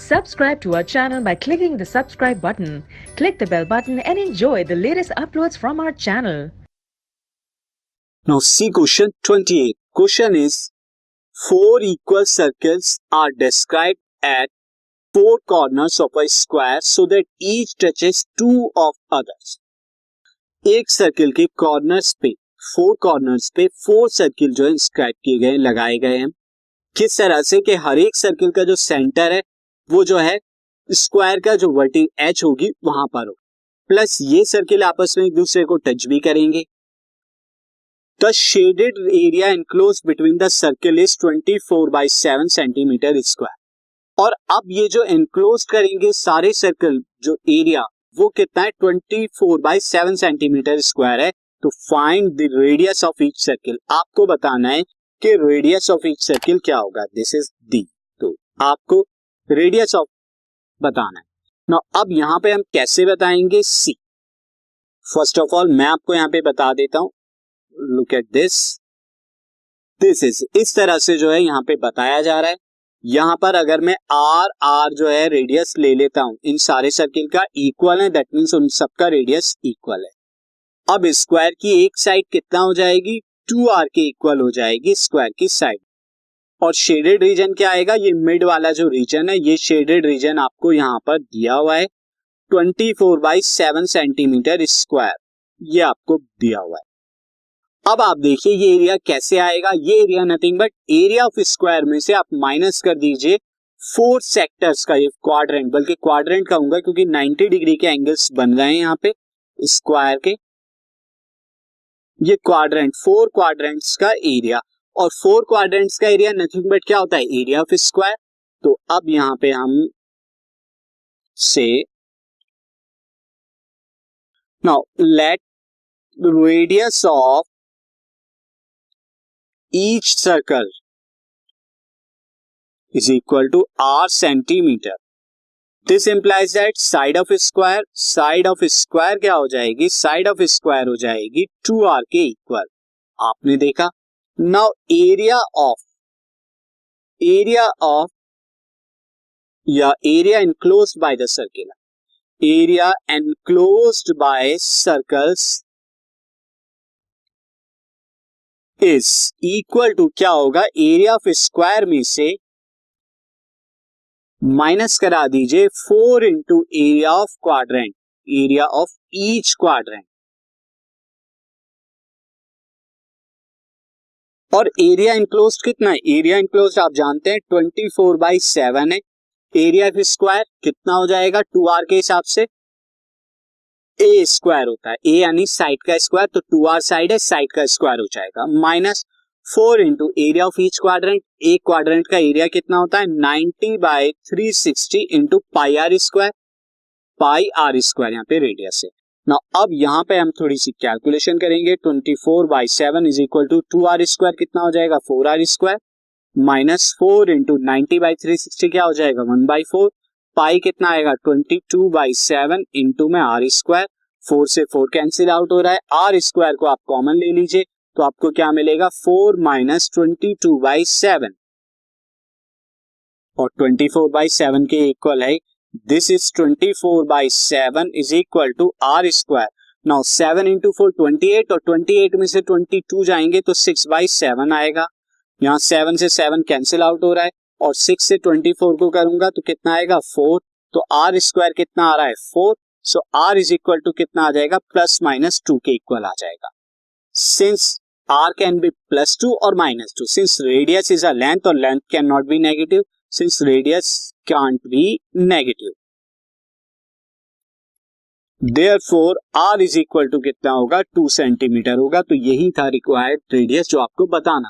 Subscribe to our channel by clicking the subscribe button. Click the bell button and enjoy the latest uploads from our channel. Now see question 28. Question is, four equal circles are described at four corners of a square so that each touches two of others. एक circle के corners पे, four corners पे four circle जो है inscribe किए गए, लगाए गए हैं। किस तरह से कि हर एक सर्किल का जो सेंटर है वो जो है स्क्वायर का जो वर्टिंग एज होगी वहां पर हो, प्लस ये सर्किल आपस में एक दूसरे को टच भी करेंगे। The shaded area enclose between the circle is 24/7 centimetre square. और अब ये जो एनक्लोज करेंगे सारे सर्किल, जो एरिया वो कितना है 24/7 सेंटीमीटर स्क्वायर है। तो find the radius of each circle. आपको बताना है कि रेडियस ऑफ ईच सर्किल क्या होगा। This is D. तो आपको रेडियस ऑफ बताना है ना। अब यहां पे हम कैसे बताएंगे, सी। फर्स्ट ऑफ ऑल मैं आपको यहां पे बता देता हूं, लुक एट दिस इज, इस तरह से जो है यहां पे बताया जा रहा है। यहां पर अगर मैं आर जो है रेडियस ले लेता हूं, इन सारे सर्किल का इक्वल है, दैट मींस उन सबका रेडियस इक्वल है। अब स्क्वायर की एक साइड कितना हो जाएगी, 2r के इक्वल हो जाएगी स्क्वायर की साइड। और शेडेड रीजन क्या आएगा, ये मिड वाला जो रीजन है, ये शेडेड रीजन आपको यहां पर दिया हुआ है 24/7 सेंटीमीटर स्क्वायर, ये आपको दिया हुआ है। अब आप देखिए ये एरिया कैसे आएगा। ये area nothing but area of square में से आप माइनस कर दीजिए फोर सेक्टर्स का, ये क्वाड्रेंट, बल्कि क्वाड्रेंट कहूंगा क्योंकि 90 डिग्री के एंगल्स बन रहे हैं यहाँ पे स्क्वायर के। ये क्वाड्रेंट, फोर क्वाड्रेंट्स का एरिया, और फोर क्वाड्रेंट्स का एरिया नथिंग बट क्या होता है, एरिया ऑफ स्क्वायर। तो अब यहां पे हम से now let radius of each circle is equal to r centimetre. This implies that side of square क्या हो जाएगी, साइड ऑफ स्क्वायर हो जाएगी 2r के इक्वल। आपने देखा। Now area enclosed by the circle, area enclosed by circles is equal to क्या होगा, एरिया ऑफ स्क्वायर में से माइनस करा दीजिए 4 into area of quadrant, area of each quadrant. और एरिया इनक्लोज्ड कितना है, एरिया इनक्लोज्ड आप जानते हैं 24/7 है। एरिया ऑफ स्क्वायर कितना हो जाएगा 2r के हिसाब से, ए स्क्वायर होता है, ए यानी साइड का स्क्वायर, तो 2r साइड है, साइड का स्क्वायर हो जाएगा, minus 4 into area of each quadrant. एक क्वाड्रेंट का एरिया कितना होता है 90/360 इंटू पाई आर स्क्वायर, यहाँ पे रेडियस है ना। अब यहाँ पे हम थोड़ी सी कैलकुलेशन करेंगे। 24/7 is equal to 2r square कितना हो जाएगा 4r स्क्वायर, माइनस 4 इंटू 90/360 क्या हो जाएगा 1/4। पाई कितना आएगा 22/7 इंटू में r स्क्वायर, 4 से 4 कैंसिल आउट हो रहा है, r स्क्वायर को आप कॉमन ले लीजिए तो आपको क्या मिलेगा 4 माइनस 22/7, और 24/7 के इक्वल है। This is 24/7 is equal to r square. Now 7 into 4 28, और 28 में से 22 जाएंगे तो 6/7 आएगा। यहाँ 7 से 7 कैंसिल आउट हो रहा है, और 6 से 24 को करूंगा तो कितना आएगा 4। तो r स्क्वायर कितना आ रहा है 4। सो r इज इक्वल टू कितना आ जाएगा +-2 के इक्वल आ जाएगा। सिंस r कैन बी +2 और -2, since radius is a length और length can not be negative, since radius can't be negative, therefore r is equal to कितना होगा 2 सेंटीमीटर होगा। तो यही था रिक्वायर्ड रेडियस जो आपको बताना।